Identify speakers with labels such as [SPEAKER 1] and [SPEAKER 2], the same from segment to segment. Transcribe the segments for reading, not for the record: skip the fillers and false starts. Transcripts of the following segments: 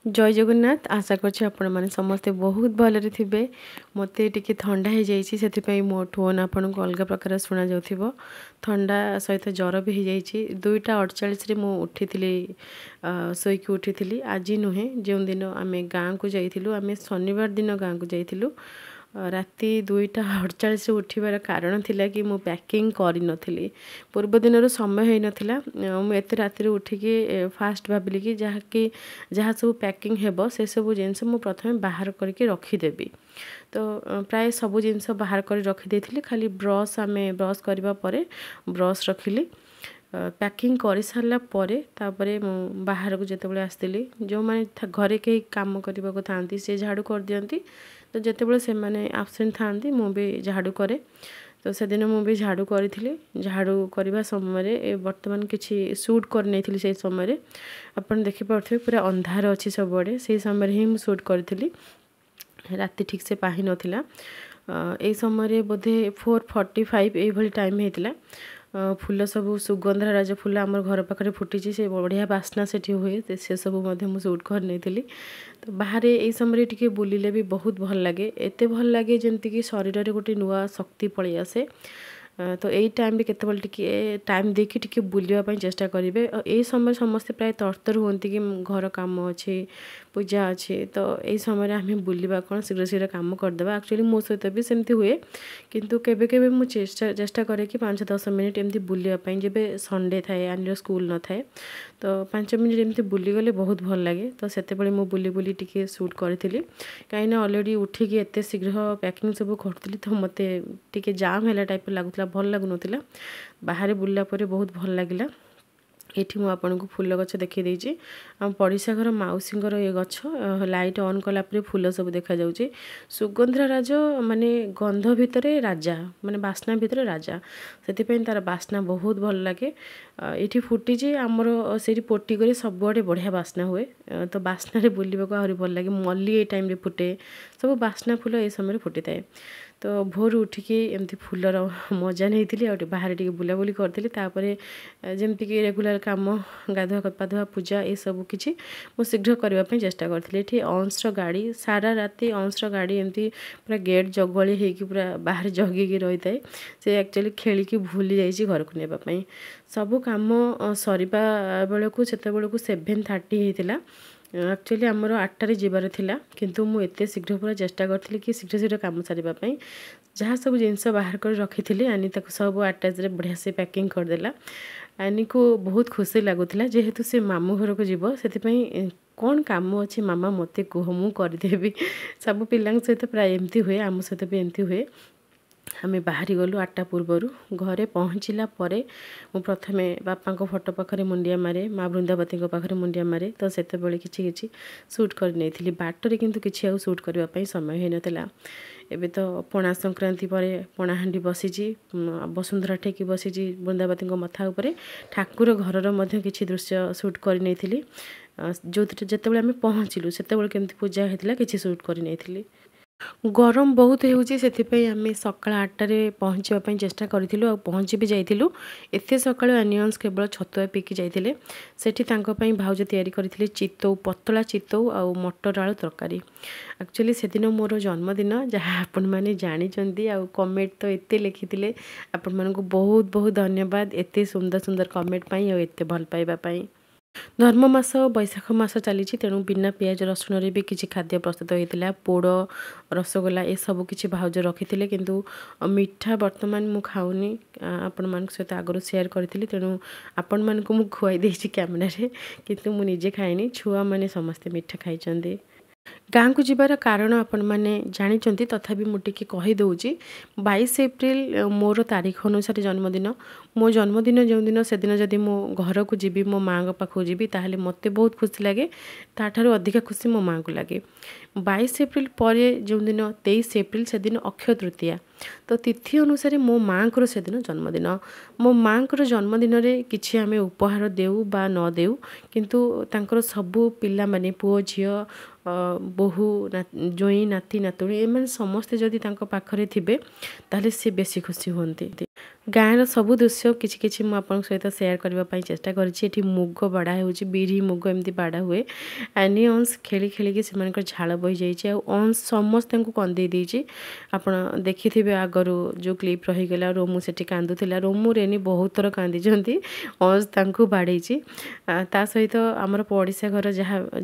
[SPEAKER 1] जय जगन्नाथ आशा करछि आपण माने समस्ते बहुत भलरे थिबे मते टिके ठंडा हे जाईछि सेति पई मो टोन आपण को अलग प्रकार सुना जाउथिबो ठंडा सहित ज्वर भी हे जाईछि 2:48 रे मो उठिथिली सोईकी उठिथिली आज नुहे जेउ दिन आमे गां को जाइथिलु आमे शनिवार दिन गां को जाइथिलु राति 2:48 उठिबार कारण थिला कि मो पैकिंग करि नथिली पूर्व दिन समय है नथिला मु एते राति उठिकी फास्ट भाबिली कि जहाँ सब पैकिंग हेबो से सब जिनस मु प्रथमे बाहर करके रखी देबी तो प्राय सब जिनस बाहर कर रखी देथिली खाली ब्रश आमे ब्रश करबा परे ब्रश रखिली पैकिंग कर सारा तापरे बाहर को जिते आसती जो मैंने घरे कहीं काम करने को थांती से झाड़ू कर दियंती तो जिते से मैंने आबसेंट थांती मु भी झाड़ू करे तो से दिन मुझे झाड़ू करी झाड़ू करने समय बर्तमान किसी शूट कर नहीं से समय अपन देखिपे पूरा अंधार अच्छी सबुआड़े से समय ही मुझे शूट करी राति ठीक से पाही नथिला ए समय बोधे 4:45 ये टाइम होता फूल सब सुगंधरा राज फूल आम घर पाखे फुटी से बढ़िया बास्ना से हुए से सब शूट कर नहीं तो बाहर ये समय टी बुलिले भी बहुत भल लगे एत भल लगे जमती शरीर में गोटे नुआ शक्ति पलि आसे तो यही टाइम भी केतबल टिके टाइम देखि टिके बुलिया चेष्टा करेंगे यही समय समस्ते प्राय तरतर हमें कि घर काम अच्छे पूजा अच्छे तो यही समय आम बुलवा कौन शीघ्र शीघ्र कम करदे एक्चुअली मो सहित भी सेमती हुए किंतु केबे केबे मु चेष्टा करे कि 5-10 मिनिट एमती बुलिया जब संडे थाए आनिर स्कूल न थाए तो 5 मिनिट एमती बुलीगले बहुत भल लगे तो सेते मु बुली बुली टिके शूट करी कहीं अलरेडी उठिकी एत शीघ्र पैकिंग सब करी तो मत टिके जाम है टाइप लगुला भल लगुन बाहर बुलला बहुत भल लगे ये मुझे आपन को फूल गछ देखी देछि आम पड़िशा घर मौसींगर ये गछ लाइट ऑन कलापर फूल सब देखा जाउछि सुगंधरा राज माने गंध भितर राजा माने बास्ना भितर राजा से तार बास्ना बहुत भल लगे ये फुटी आमर से पोटी करे सबुआड़े बढ़िया बास्ना हुए तो बास्ना बुलवाक आहरी भल लगे मल्ली ये टाइम फुटे सब बास्ना फूल ये समय फुटी थाए तो भोर उठिकी एमती फूलर मजा नहीं बाहर टी बुलाबुली करी जमती कि रेगुलर काम गाधुआ पाधुआ पूजा ये सब किसी मुझे शीघ्र करने चेष्टा करी अंशर गाड़ी सारा राति अंशर गाड़ी एमती पूरा गेट जगली होगी पूरा बाहर जगिकी रही थाए से एक्चुअली खेलिकी भूली जाइए घर को नापी सब कम सरीबा बेलू से 7:30 होता एक्चुअली आमर 8टारे जीवार थिला किंतु मु एते शीघ्र पूरा चेष्टा करथिली कि शीघ्र शीघ्र काम सारिबा पई जहाँ सब जिनस बाहर कर रखी आनी ताको सब अटैच बढ़िया से पैकिंग करदेला आनी को बहुत खुशी लगुला जेहेतु से मामू घर को जीव से कौन काम अच्छे मामा मते कह मु करदेवी सब पिला सहित प्राय एमती हुए आम सहित भी एमती हुए आम बाहरी गलु 8टा पूर्वर घरे पहुँचला मु प्रथमे बापा को फोटो पाखे मुंडिया मारे माँ बृंदावती पाखे मुंडिया मारे तो से किसी शूट कर नहीं बाटर किंतु किसी आउ शूट करने समय हो नाला एबे तो पणा संक्रांति पर पणाहांडी बसी वसुंधरा ठेकी बसी बृंदावती मथा उपरे ठाकुर घरर किसी दृश्य शूट कर नहीं जो जिते आम पहुँचलु से केमती पूजा होता किसी शूट कर नहीं गरम बहुत होउची सेथिपई आमे सकाळ 8टारे पहुँचापी चेष्टा करूँ आ पहुँची भी जाइलु एत सका आनियंस केवल छतुआ पीकी जाइए सेठी भाउज तैयारी करथिले चितौ पतला चितौ आ मटर आलू तरकारी एक्चुअली से दिन मोर जन्मदिन जहाँ आपण मैंने जानी आ कमेंट तो एत लिखी आपण मानक बहुत बहुत धन्यवाद एत सुंदर सुंदर कमेंट पाई आ एत भल पाइबा पाई धर्म मास बैशाख मास चली तेणु बिना पियाज रसुण भी किसी खाद्य प्रस्तुत होता पोड़ रसगोला ये सब किसी भाउज रखी किंतु मिठा बर्तमान मु खाऊनी आपण मान सहित आगु सेयार करी तेणु आपण मान को खुआई देछि कैमेरा किंतु मु निजे खाइनी छुआ मैंने समस्ते मिठा खाई गाँ को जीवार कारण आपण मैंने जानी तथापि मुझे कहीदे 22 एप्रिल मोर तारीख अनुसार जन्मदिन मो जन्मदिन जो दिन से दिन जदि मो घर को जीवी मो माँ पाखु जीवी ताहले मते बहुत खुशी लगे ताठारु अधिक खुशी मो माँ को लगे 22 एप्रिल पर जो दिन 23 एप्रिल से दिन अक्षय तृतीया तो तिथि अनुसार मो माँ को से दिन जन्मदिन मो माँ को जन्मदिन में किसी आम उपहार देऊ बा न देऊ किंतु तांकर सबू पिला माने पुओ झियो बोहू जोई नाती नातुणी एम समस्ते जदि पाखरे थिबे ताहले से बेसी खुशी होती ଗାଁର ସବୁ ଦୃଶ୍ୟ କିଛି କିଛି ମୁଁ ଆପଣଙ୍କ ସହିତ ସେୟାର କରିବା ପାଇଁ ଚେଷ୍ଟା କରିଛି। ଏଠି ମୁଗ ବାଡ଼ା ହେଉଛି, ବିରି ମୁଗ ଏମିତି ବାଡ଼ା ହୁଏ। ଆନି ଅଂଶ ଖେଳି ଖେଳିକି ସେମାନଙ୍କର ଝାଳ ବୋହିଯାଇଛି, ଆଉ ଅଂଶ ସମସ୍ତଙ୍କୁ କନ୍ଦେଇ ଦେଇଛି। ଆପଣ ଦେଖିଥିବେ ଆଗରୁ ଯେଉଁ କ୍ଲିପ୍ ରହିଗଲା, ରୋମୁ ସେଠି କାନ୍ଦୁଥିଲା। ରୋମୁ ରେନି ବହୁତ ଥର କାନ୍ଦିଛନ୍ତି, ଅଂଶ ତାଙ୍କୁ ବାଡ଼େଇଛି। ତା ସହିତ ଆମର ପଡ଼ିଶା ଘର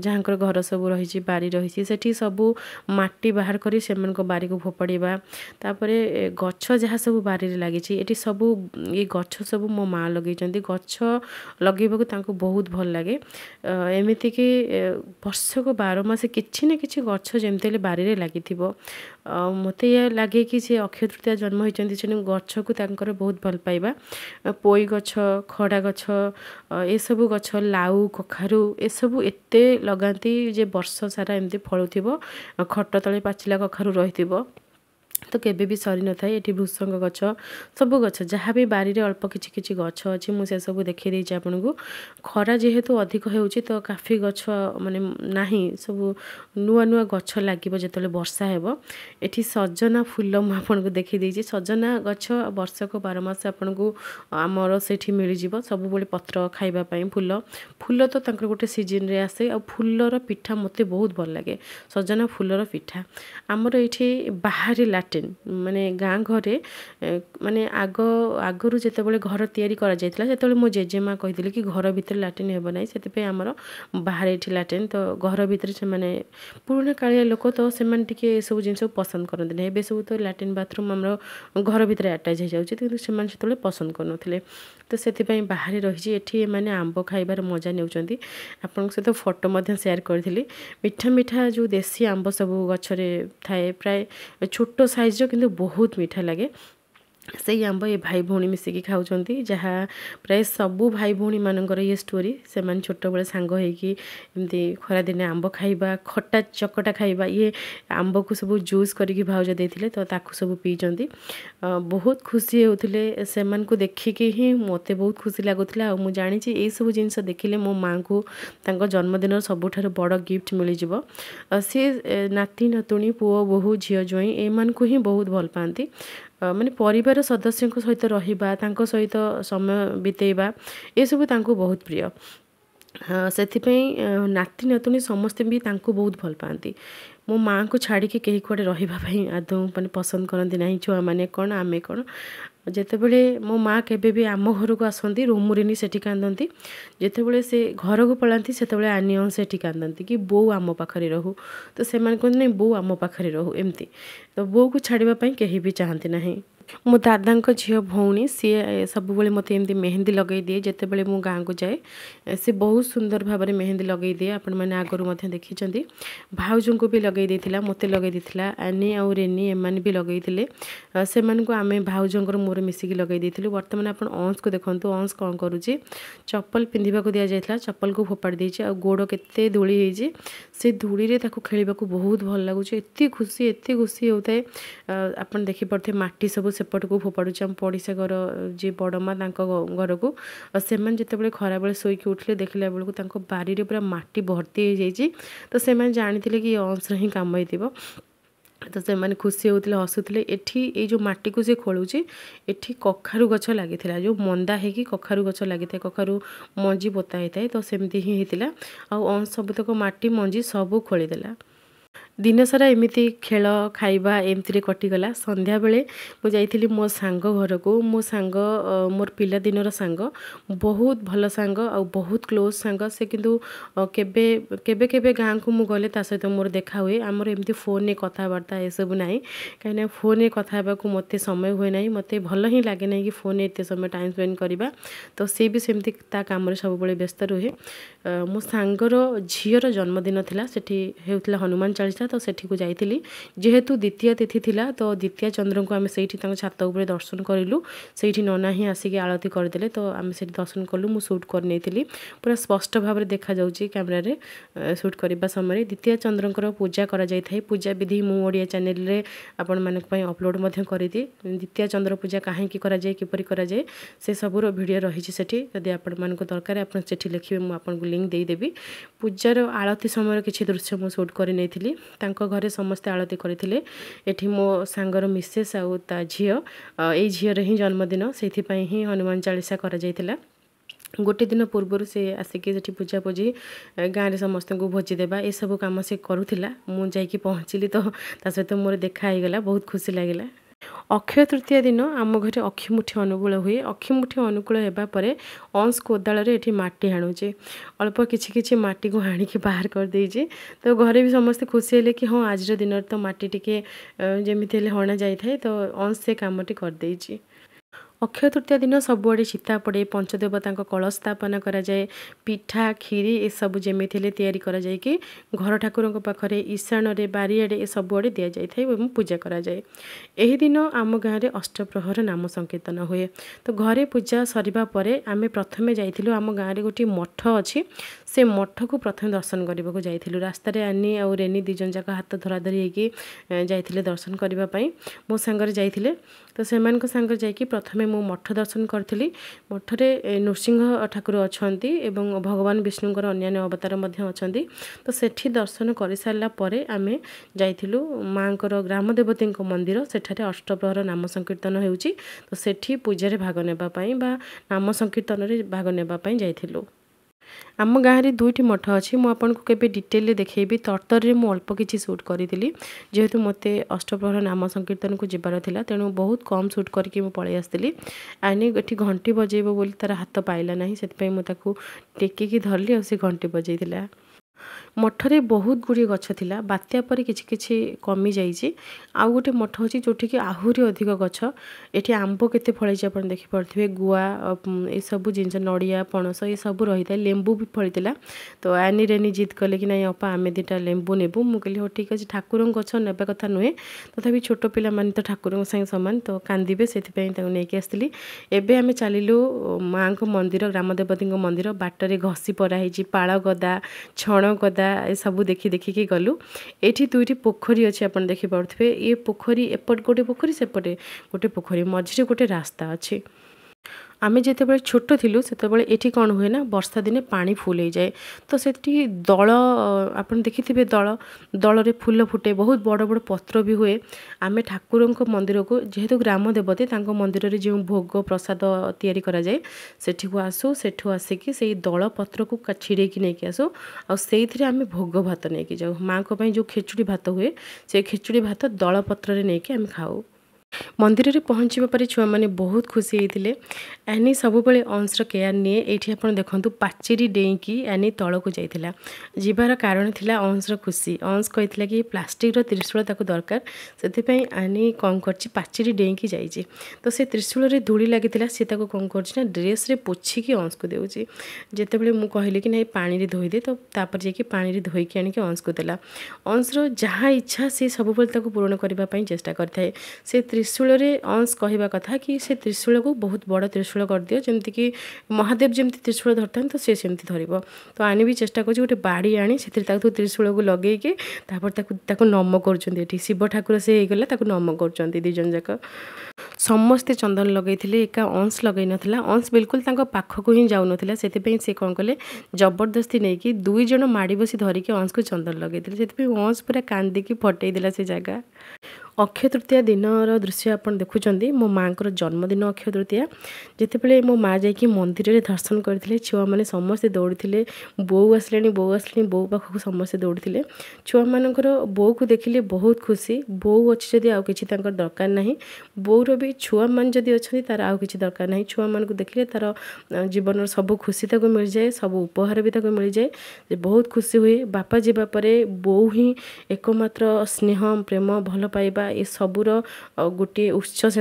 [SPEAKER 1] ଯାହାଙ୍କର ଘର ସବୁ ରହିଛି, ବାରି ରହିଛି, ସେଠି ସବୁ ମାଟି ବାହାର କରି ସେମାନଙ୍କ ବାରିକୁ ଫୋପାଡ଼ିବା। ତାପରେ ଗଛ ଯାହା ସବୁ ବାରିରେ ଲାଗିଛି, ଏଠି ସବୁ ଏ ଗଛ ସବୁ ମୋ ମା ଲଗେଇଛନ୍ତି। ଗଛ ଲଗେଇବାକୁ ତାଙ୍କୁ ବହୁତ ଭଲ ଲାଗେ। ଏମିତିକି ବର୍ଷକୁ 12 ମାସ କିଛି ନା କିଛି ଗଛ ଯେମିତି ହେଲେ ବାରିରେ ଲାଗିଥିବ। ମୋତେ ଏହା ଲାଗେ କି ସେ ଅକ୍ଷୟ ତୃତୀୟା ଜନ୍ମ ହୋଇଛନ୍ତି, ତେଣୁ ଗଛକୁ ତାଙ୍କର ବହୁତ ଭଲ ପାଇବା। ପୋଇ ଗଛ, ଖଡ଼ା ଗଛ, ଏସବୁ ଗଛ, ଲାଉ, କଖାରୁ ଏସବୁ ଏତେ ଲଗାନ୍ତି ଯେ ବର୍ଷ ସାରା ଏମିତି ଫଳୁଥିବ। ଖଟ ତଳେ ପାଚିଲା କଖାରୁ ରହିଥିବ ତ କେବେ ବି ସରି ନଥାଏ। ଏଠି ଭୃସଙ୍ଗ ଗଛ, ସବୁ ଗଛ ଯାହା ବି ବାରିରେ ଅଳ୍ପ କିଛି କିଛି ଗଛ ଅଛି, ମୁଁ ସେସବୁ ଦେଖାଇ ଦେଇଛି ଆପଣଙ୍କୁ। ଖରା ଯେହେତୁ ଅଧିକ ହେଉଛି ତ କାଫି ଗଛ ମାନେ ନାହିଁ, ସବୁ ନୂଆ ନୂଆ ଗଛ ଲାଗିବ ଯେତେବେଳେ ବର୍ଷା ହେବ। ଏଠି ସଜନା ଫୁଲ ମୁଁ ଆପଣଙ୍କୁ ଦେଖାଇ ଦେଇଛି। ସଜନା ଗଛ ବର୍ଷକ 12 ମାସ ଆପଣଙ୍କୁ ଆମର ସେଠି ମିଳିଯିବ, ସବୁବେଳେ ପତ୍ର ଖାଇବା ପାଇଁ। ଫୁଲ ତ ତାଙ୍କର ଗୋଟେ ସିଜନରେ ଆସେ, ଆଉ ଫୁଲର ପିଠା ମୋତେ ବହୁତ ଭଲ ଲାଗେ, ସଜନା ଫୁଲର ପିଠା। ଆମର ଏଇଠି ବାହାରେ ଲାଟ୍ରିନ୍, ମାନେ ଗାଁ ଘରେ ମାନେ ଆଗରୁ ଯେତେବେଳେ ଘର ତିଆରି କରାଯାଇଥିଲା, ସେତେବେଳେ ମୋ ଜେଜେମା କହିଥିଲେ କି ଘର ଭିତରେ ଲାଟ୍ରିନ୍ ହେବ ନାହିଁ, ସେଥିପାଇଁ ଆମର ବାହାରେ ଏଠି ଲାଟ୍ରିନ୍। ତ ଘର ଭିତରେ ସେମାନେ ପୁରୁଣା କାଳିଆ ଲୋକ, ତ ସେମାନେ ଟିକେ ଏସବୁ ଜିନିଷକୁ ପସନ୍ଦ କରନ୍ତି ନାହିଁ। ଏବେ ସବୁ ତ ଲାଟ୍ରିନ୍ ବାଥରୁମ୍ ଆମର ଘର ଭିତରେ ଆଟାଚ୍ ହେଇଯାଉଛି, କିନ୍ତୁ ସେମାନେ ସେତେବେଳେ ପସନ୍ଦ କରୁନଥିଲେ। ତ ସେଥିପାଇଁ ବାହାରେ ରହିଛି। ଏଠି ଏମାନେ ଆମ୍ବ ଖାଇବାର ମଜା ନେଉଛନ୍ତି। ଆପଣଙ୍କ ସହିତ ଫଟୋ ମଧ୍ୟ ସେୟାର କରିଥିଲି। ମିଠା ମିଠା ଯେଉଁ ଦେଶୀ ଆମ୍ବ ସବୁ ଗଛରେ ଥାଏ, ପ୍ରାୟ ଛୋଟ ସାଇଜ୍ର, କିନ୍ତୁ ବହୁତ ମିଠା ଲାଗେ। ସେଇ ଆମ୍ବ ଏ ଭାଇ ଭଉଣୀ ମିଶିକି ଖାଉଛନ୍ତି, ଯାହା ପ୍ରାୟ ସବୁ ଭାଇ ଭଉଣୀମାନଙ୍କର ଇଏ ଷ୍ଟୋରି। ସେମାନେ ଛୋଟବେଳେ ସାଙ୍ଗ ହେଇକି ଏମିତି ଖରାଦିନେ ଆମ୍ବ ଖାଇବା, ଖଟା ଚକଟା ଖାଇବା। ଇଏ ଆମ୍ବକୁ ସବୁ ଜୁସ୍ କରିକି ଭାଉଜ ଦେଇଥିଲେ, ତ ତାକୁ ସବୁ ପିଇଛନ୍ତି। ବହୁତ ଖୁସି ହେଉଥିଲେ। ସେମାନଙ୍କୁ ଦେଖିକି ହିଁ ମୋତେ ବହୁତ ଖୁସି ଲାଗୁଥିଲା। ଆଉ ମୁଁ ଜାଣିଛି ଏଇସବୁ ଜିନିଷ ଦେଖିଲେ ମୋ ମାଆଙ୍କୁ ତାଙ୍କ ଜନ୍ମଦିନର ସବୁଠାରୁ ବଡ଼ ଗିଫ୍ଟ ମିଳିଯିବ। ସିଏ ନାତି ନାତୁଣୀ, ପୁଅ ବୋହୂ, ଝିଅ ଜ୍ୱାଇଁ ଏମାନଙ୍କୁ ହିଁ ବହୁତ ଭଲ ପାଆନ୍ତି। ମାନେ ପରିବାର ସଦସ୍ୟଙ୍କ ସହିତ ରହିବା, ତାଙ୍କ ସହିତ ସମୟ ବିତେଇବା, ଏସବୁ ତାଙ୍କୁ ବହୁତ ପ୍ରିୟ। ସେଥିପାଇଁ ନାତି ନାତୁଣୀ ସମସ୍ତେ ବି ତାଙ୍କୁ ବହୁତ ଭଲ ପାଆନ୍ତି। ମୋ ମାଆଙ୍କୁ ଛାଡ଼ିକି କେହି କୁଆଡ଼େ ରହିବା ପାଇଁ ଆଦୌ ମାନେ ପସନ୍ଦ କରନ୍ତି ନାହିଁ। ଛୁଆମାନେ କ'ଣ, ଆମେ କ'ଣ। ଯେତେବେଳେ ମୋ ମାଆ କେବେ ବି ଆମ ଘରକୁ ଆସନ୍ତି, ରୋମୁରେନି ସେଠି କାନ୍ଦନ୍ତି। ଯେତେବେଳେ ସେ ଘରକୁ ପଳାନ୍ତି, ସେତେବେଳେ ଆନିଅନ୍ ସେଠି କାନ୍ଦନ୍ତି କି ବୋଉ ଆମ ପାଖରେ ରହୁ। ତ ସେମାନେ କୁହନ୍ତି ନାହିଁ, ବୋଉ ଆମ ପାଖରେ ରହୁ ଏମିତି। ତ ବୋଉକୁ ଛାଡ଼ିବା ପାଇଁ କେହି ବି ଚାହାନ୍ତି ନାହିଁ। ମୋ ଦାଦାଙ୍କ ଝିଅ ଭଉଣୀ, ସିଏ ସବୁବେଳେ ମୋତେ ଏମିତି ମେହେନ୍ଦି ଲଗାଇ ଦିଏ। ଯେତେବେଳେ ମୁଁ ଗାଁକୁ ଯାଏ, ସେ ବହୁତ ସୁନ୍ଦର ଭାବରେ ମେହେନ୍ଦି ଲଗାଇ ଦିଏ। ଆପଣମାନେ ଆଗରୁ ମଧ୍ୟ ଦେଖିଛନ୍ତି। ଭାଉଜଙ୍କୁ ବି ଲଗାଇ ଦେଇଥିଲା, ମୋତେ ଲଗାଇ ଦେଇଥିଲା। ଆନି ଆଉ ରେନି ଏମାନେ ବି ଲଗାଇଥିଲେ। ସେମାନଙ୍କୁ ଆମେ ଭାଉଜଙ୍କର ମୋର ମିଶିକି ଲଗାଇ ଦେଇଥିଲୁ। ବର୍ତ୍ତମାନ ଆପଣ ଅଂଶକୁ ଦେଖନ୍ତୁ, ଅଂଶ କ'ଣ କରୁଛି। ଚପଲ ପିନ୍ଧିବାକୁ ଦିଆଯାଇଥିଲା, ଚପଲକୁ ଫୋପାଡ଼ି ଦେଇଛି। ଆଉ ଗୋଡ଼ କେତେ ଧୂଳି ହେଇଛି, ସେ ଧୂଳିରେ ତାକୁ ଖେଳିବାକୁ ବହୁତ ଭଲ ଲାଗୁଛି। ଏତେ ଖୁସି ହେଉଥାଏ। ଆପଣ ଦେଖିପାରୁଥିବେ ମାଟି ସବୁ ସେପଟକୁ ଫୋପାଡ଼ୁଛି। ଆମ ପଡ଼ିଶା ଘର ଯିଏ ବଡ଼ ମା, ତାଙ୍କ ଘରକୁ। ସେମାନେ ଯେତେବେଳେ ଖରାବେଳେ ଶୋଇକି ଉଠିଲେ, ଦେଖିଲା ବେଳକୁ ତାଙ୍କ ବାରିରେ ପୁରା ମାଟି ଭର୍ତ୍ତି ହେଇଯାଇଛି। ତ ସେମାନେ ଜାଣିଥିଲେ କି ଅଂଶର ହିଁ କାମ ହେଇଥିବ। ତ ସେମାନେ ଖୁସି ହେଉଥିଲେ, ହସୁଥିଲେ। ଏଠି ଏଇ ଯେଉଁ ମାଟିକୁ ସେ ଖୋଳୁଛି, ଏଠି କଖାରୁ ଗଛ ଲାଗିଥିଲା, ଯେଉଁ ମନ୍ଦା ହେଇକି କଖାରୁ ଗଛ ଲାଗିଥାଏ, କଖାରୁ ମଞ୍ଜି ପୋତା ହେଇଥାଏ। ତ ସେମିତି ହିଁ ହେଇଥିଲା। ଆଉ ଅଂଶ ସବୁତକ ମାଟି ମଞ୍ଜି ସବୁ ଖୋଳିଦେଲା। ଦିନସାରା ଏମିତି ଖେଳ ଖାଇବା ଏମିତିରେ କଟିଗଲା। ସନ୍ଧ୍ୟାବେଳେ ମୁଁ ଯାଇଥିଲି ମୋ ସାଙ୍ଗ ଘରକୁ। ମୋ ସାଙ୍ଗ ମୋର ପିଲାଦିନର ସାଙ୍ଗ, ବହୁତ ଭଲ ସାଙ୍ଗ ଆଉ ବହୁତ କ୍ଲୋଜ୍ ସାଙ୍ଗ। ସେ କିନ୍ତୁ କେବେ ଗାଁକୁ ମୁଁ ଗଲେ ତା ସହିତ ମୋର ଦେଖା ହୁଏ। ଆମର ଏମିତି ଫୋନ୍ରେ କଥାବାର୍ତ୍ତା ଏସବୁ ନାହିଁ, କାହିଁକିନା ଫୋନ୍ରେ କଥା ହେବାକୁ ମୋତେ ସମୟ ହୁଏ ନାହିଁ। ମୋତେ ଭଲ ହିଁ ଲାଗେ ନାହିଁ କି ଫୋନ୍ରେ ଏତେ ସମୟ ଟାଇମ୍ ସ୍ପେଣ୍ଡ କରିବା। ତ ସେ ବି ସେମିତି ତା କାମରେ ସବୁବେଳେ ବ୍ୟସ୍ତ ରୁହେ। ମୋ ସାଙ୍ଗର ଝିଅର ଜନ୍ମଦିନ ଥିଲା, ସେଠି ହେଉଥିଲା ହନୁମାନ ଚାଳିଶା। ତ ସେଠିକୁ ଯାଇଥିଲି। ଯେହେତୁ ଦ୍ୱିତୀୟା ତିଥି ଥିଲା, ତ ଦ୍ୱିତୀୟା ଚନ୍ଦ୍ରଙ୍କୁ ଆମେ ସେଇଠି ତାଙ୍କ ଛାତ ଉପରେ ଦର୍ଶନ କରିଲୁ। ସେଇଠି ନନା ହିଁ ଆସିକି ଆଳତି କରିଦେଲେ, ତ ଆମେ ସେଇଠି ଦର୍ଶନ କଲୁ। ମୁଁ ସୁଟ୍ କରିନେଇଥିଲି, ପୁରା ସ୍ପଷ୍ଟ ଭାବରେ ଦେଖାଯାଉଛି କ୍ୟାମେରାରେ ସୁଟ୍ କରିବା ସମୟରେ। ଦ୍ୱିତୀୟା ଚନ୍ଦ୍ରଙ୍କର ପୂଜା କରାଯାଇଥାଏ। ପୂଜା ବିଧି ମୁଁ ଓଡ଼ିଆ ଚ୍ୟାନେଲରେ ଆପଣମାନଙ୍କ ପାଇଁ ଅପଲୋଡ଼ ମଧ୍ୟ କରିଦିଏ। ଦ୍ୱିତୀୟା ଚନ୍ଦ୍ର ପୂଜା କାହିଁକି କରାଯାଏ, କିପରି କରାଯାଏ, ସେ ସବୁର ଭିଡ଼ିଓ ରହିଛି ସେଠି। ଯଦି ଆପଣମାନଙ୍କୁ ଦରକାର, ଆପଣ ସେଠି ଲେଖିବେ, ମୁଁ ଆପଣଙ୍କୁ ଲିଙ୍କ୍ ଦେଇଦେବି। ପୂଜାର ଆଳତି ସମୟରେ କିଛି ଦୃଶ୍ୟ ମୁଁ ସୁଟ୍ କରି ନେଇଥିଲି। तांको घरे समस्ते आळती करथिले एठी मो सांगर मिसेस आउ ता झियो एई झियर ही जन्मदिन सेथिपई ही हनुमान चालीसा करा जायतिला गोटे दिन पूर्वर से आसिकी सेठी पूजा पूजी गाँव समस्त को भोजी देवा ये सब कम से करूला मुझे पहुँचली तो सहित मोर देखा हो गला बहुत खुशी लगिला अक्षय तृतीया दिन आम घरे अक्षिमुठी अनुकूल हुए अक्षिमुठी अनुकूल होगापर अंश कोदाल ये माटी आणुचे अल्प कि माटी को हाणिकी बाहर कर देइजे तो घरे भी समस्ते खुशी हेले कि हाँ आज दिन तो माटी टिके जमी हणा जाए तो अंश से कमटी कर देइछि अक्षय तृतीया दिन सबुआड़े चिता पड़े पंचदेवता कलश स्थापना करा जाए पिठा खीरी ए सब जमी तैयारी करा जाए कि घर ठाकुर पाखरे ईशान बारियाड़े ए सबुआड़े दि जाए और पूजा करा जाए एही दिन आम गाँव में अष्टप्रहर नाम संकीर्तन हुए तो घरे पूजा सरिबा परे आमे प्रथमे जाइथिलु आम गाँव में गोटे मठ अच्छी से मठ को प्रथम दर्शन करने को जाइथिलु रास्ता रे आनी और रेनी दिजन जाक हाथ धरा धरी होगी जाइथिले दर्शन करबा पई मो सांगर जाइथिले तो सेमान सांगर जाइकी प्रथमे मो मठ दर्शन करथिली मठरे नृसिंह ठाकुर अछंती एवं भगवान विष्णुଙ୍କର अन्यान्य अवतार मध्य अछंती तो सेठी दर्शन कर सारा परे आमे जाइथिलु मांकर ग्राम देवतीଙ୍କ मंदिर सेठारे अष्टप्रहर नाम संकीर्तन हेउची तो सेठी पूजा रे भाग नेबा पई बा नाम संकीर्तन रे भाग नेबा पई जाइथिलु आम गाँव में दुईटी मठ अच्छी मुझे के डिटेल देखेबी तरतर में अल्प किसी सुट करी जेहेतु मत अष्टप्रहर नाम संकीर्तन को जबार था तेणु बहुत कम सुट करके पलि आसती आनी ये घंटी बजेब बोली तार हाथ पाइला ना से मुझे टेकिकी धरली और घंटी बजेला मठरे बहुत गुड़ी गछ थिला बात्या पर किछि कमी जाइए आउ गोटे मठ अच्छी जोटि आहुरी अधिक गछ एठी आंब केते फळैछि आपण देखि परथिबे गुआ ए सब जिंस नड़िया पणस ये सब रही था लेंबू भी फळीला तो आनी रेनी जिद कले कि नहीं अपा आमे दिटा लेंबू नेबू मु कहली हो ठीक अछि ठाकुर गछ नेबा कथा नुहे तथापि छोट पिला माने तो ठाकुर संगे समान तो कांदिबे सेथिपई ताको नेकी आस्तिली एबे आमे चलिलु मां को मंदिर ग्रामदेवती मंदिर बाटरे घसी परा हेछि पाळ गदा छण गदा ए सब देखी देखिकी गलु एठी दुईटी पोखरी अच्छे आप देखी पारे ये पोखरी एपट गोटे पोखरी सेपटे गोटे पोखरी मझे गोटे रास्ता अच्छे आमे जिते छोट थिलु सेतेबेले एठी कौन हुए ना वर्षा दिने पानी फुल हो जाए तो सेठी दल आप देखिथिबे दल दल रे फूल फुटे बहुत बड़ बड़ पत्र भी हुए आमे ठाकुर मंदिर को जेहेतु ग्राम देवते तांको मंदिर रे जो भोग प्रसाद तैयारी करा जाए सेठी को आसु सेठु आसिकी से दल पत्र को छिड़ेकी नहीं आसु आ सेइथिरे आमे भोग भात नहीं कि जाऊ माँ को जो खेचुड़ी भात हुए से खेचुड़ी भात दल पत्र रे नहीं कि आमे खाऊ मंदिर रे पहुँचवा पर छुआ मैंने बहुत खुशी होते एनी सब अंशर केयर निए ये आप देखूँ पाचेरी डेईकी एनी तल को जाइला जीवार कारण थिला अंशर खुशी अंश कही कि प्लास्टिक त्रिशूल ताको दरकार से आनी कौन कर पाचेरी डेईकी जाइए तो से त्रिशूल रे धूली लगी सी कौन कर ड्रेस रे पोछिकी अंश को देउची जेतेबेले मु कहली कि नहीं पानी रे धोई दे तो तापर जाके पानी रे धोईकी आनिक अंश को देला अंशर जहाँ इच्छा सी सब पूरण करने चेष्टा करथाए से त्रिशूल रे अंश कहवा कथा कि से त्रिशूल को बहुत बड़ त्रिशूल कर दियो जमती कि महादेव जमती त्रिशूल धरता तो सी सेमती धरब तो आनी भी चेष्टा कर गोटे बाड़ी आनी से त्रिशूल को लगे नम कर शिव ठाकुर से होगला नम कर दिजन जाक समस्ते चंदन लगे एका अंश लगे नाला अंश बिल्कुल पाखक ही जाऊन से कौन कले जबरदस्ती नहीं कि दुई जन माड़ी बसी धरिकी अंश को चंदन लगे से अंश पूरा कांदिकी फटई देला से जगह अक्षय तृतीया दिन दृश्य आप देखुं मो माँ को जन्मदिन अक्षय तृतीया जितेबाला मो माँ जा मंदिर में दर्शन करते छुआ मैंने समस्ते दौड़ी बो आसले बो पाखक समस्ते दौड़ी छुआ मानकर बो को देखिले बहुत खुशी बो अच्छी जदि आउ कि दरकार ना बोर भी छुआ मान जदि अच्छा तार आउ कि दरकार ना छुआ मान को देखिले तार जीवन सब खुशी तक मिल जाए सब उपहार भी तक मिल जाए बहुत खुशी हुए बापा जावापर बो ही एकमात्र स्नेह प्रेम भल पाइबा ये सबूर गोटे उत्स से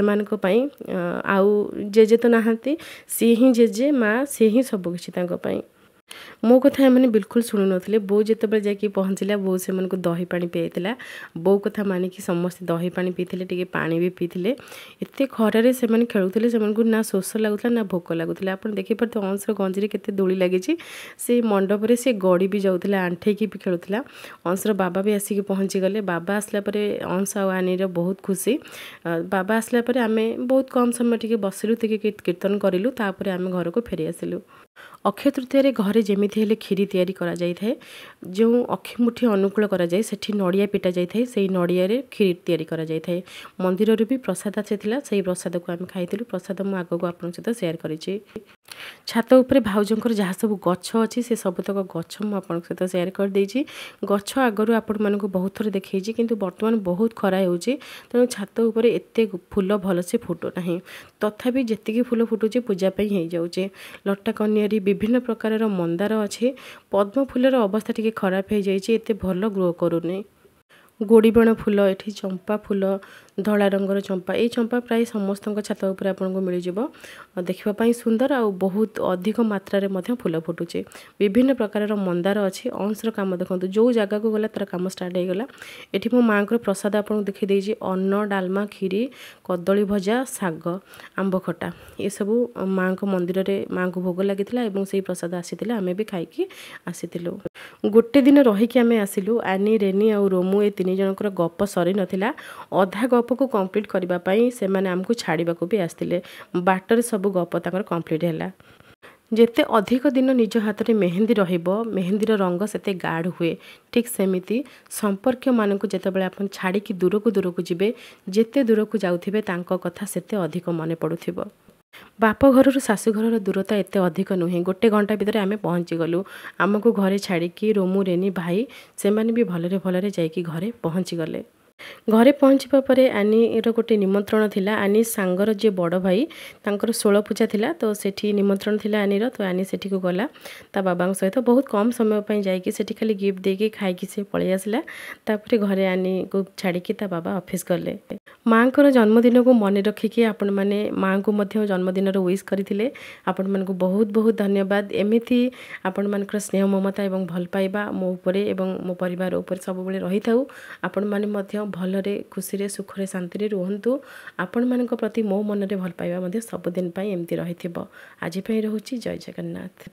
[SPEAKER 1] आउ जेजे तो नहांती सी ही जेजे माँ सी ही सब किसी मो कथा मैंने बिल्कुल शुणु नथिले बो जितेबाला जाकि पहुँचला बो से मन को दही पानी पियाइला बो कथा मानिकी समस्ते दही पानी पीते टिके पानी भी पीते एत खरारे से खेलुले से ना शोष लगुला ना भोक लगुला आप देखिए अंशर गंजी केते दोली लगी से मंडप से गड़ी भी जाऊला आंठेकी भी खेलुला अंशर बाबा भी आसिक पहुँची गले बाबा आसला अंश आ आनीर बहुत खुशी बाबा आसला आम बहुत कम समय टे बसिलु कीर्तन करूँ तापर आम घर को फेरी आसिलु। अक्षय तृतीय घरे जमीती हेले खीरी तैयारी करा जाय थाए जो अक्षिमुठी अनुकूल करा जाय सेठी नड़िया पिटा जाय थाए सेही नड़िया रे खीर तैयारी करा जाय थाए मंदिर रे भी प्रसाद आसीथिला सेही प्रसाद को आम खाइथिलु प्रसाद मु आगो को आपन सहित शेयर करिछि छात उपरे भाउजंकर जहाँ सब गछ अच्छी से सबतक गछ मु आपन सहित शेयर कर देछि गछ आगरु आपण मानको बहुत थर देखैछि किंतु वर्तमान बहुत खरा होउछि तेणु छात उपरे एते फूल भल से फुटो नाही तथापि जेतिकी फूल फुटुछि पूजा पई हे जाउछि लट्टा कन्यारी विभिन्न प्रकार मंदार अच्छे पद्म फूलर अवस्था टी खराब हो जाए एते भल ग्रो करूनी गोड़ीबण फूल एठी चंपा फूल धला रंगर चंपा ये चंपा प्राय समस्त छात उपर आपको मिल देखापी सुंदर आ बहुत अधिक मात्रा रे मध्य फूल फुटुचे विभिन्न प्रकार मंदार अच्छी अंशर काम देखो जो जगह को गला तार काम स्टार्ट हो गला ये मो माँ को प्रसाद आपको देखी देछि अन्न डालमा खीरी कदली भजा साग आंब खटा ये सब माँ को मंदिर रे माँ को भोग लगी से प्रसाद आसी आमे भी खाई आसीलु गोटे दिन रहीकि आमे आसिलु आनी रेनी आ रोमू ए तीन जनकर गप सरी नथिला अधा गप को कंप्लीट करबा पई से माने हमकु छाड़ीबा को भी आस्तिले बाटर सब गप ताकर कंप्लीट हैला जेते अधिक दिन निज हाथ में मेहंदी रहिबो मेहंदीर रंग सेते गाढ़ हुए ठीक सेमिति संपर्क मानक जेतेबेले आपन छाड़ी की दूर को जिबे जेते दूर को जाउथिबे तांको कथा सेते अधिक मने पड़ुथिबो बाप घर शाशु घर दूरता एत अधिक नुहे गोटे घंटा भितर आम पहुँची गलु आमको घरे छाड़ी रोमू रेनी भाई से भी भलरे भलरे जाइकी घरे पहुँची गले घरे पहुँचवा पर आनी गोटे निमंत्रण थिला आनी सांगर जे बड़ भाई तांकर 16 पूजा थिला तो सेठी निमंत्रण थिला आनीर तो आनी सेठी को गला ता बाबा सहित बहुत कम समय पर जाइकी सेठी खाली गिफ्ट देके खाइकी से पळै आसला तापर घरे आनी को छाड़ी ता बाबा ऑफिस गले माँ को जन्मदिन को मन रखिकी आपण माने माँ को मध्य जन्मदिन विश करथिले आपण मानको बहुत बहुत धन्यवाद एमिति आपण मानकर स्नेह ममता एवं भल पाइबा मो उपरे एवं मो परिवार ऊपर सब बेले रही थाउ आपण माने मध्य भलरे खुशी सुखरे शांति रुहंतु आपण मानक प्रति मो मन रे भल पाइबा मध्य सब दिन पई एमति रहिथिबो आज पई रहउची जय जगन्नाथ।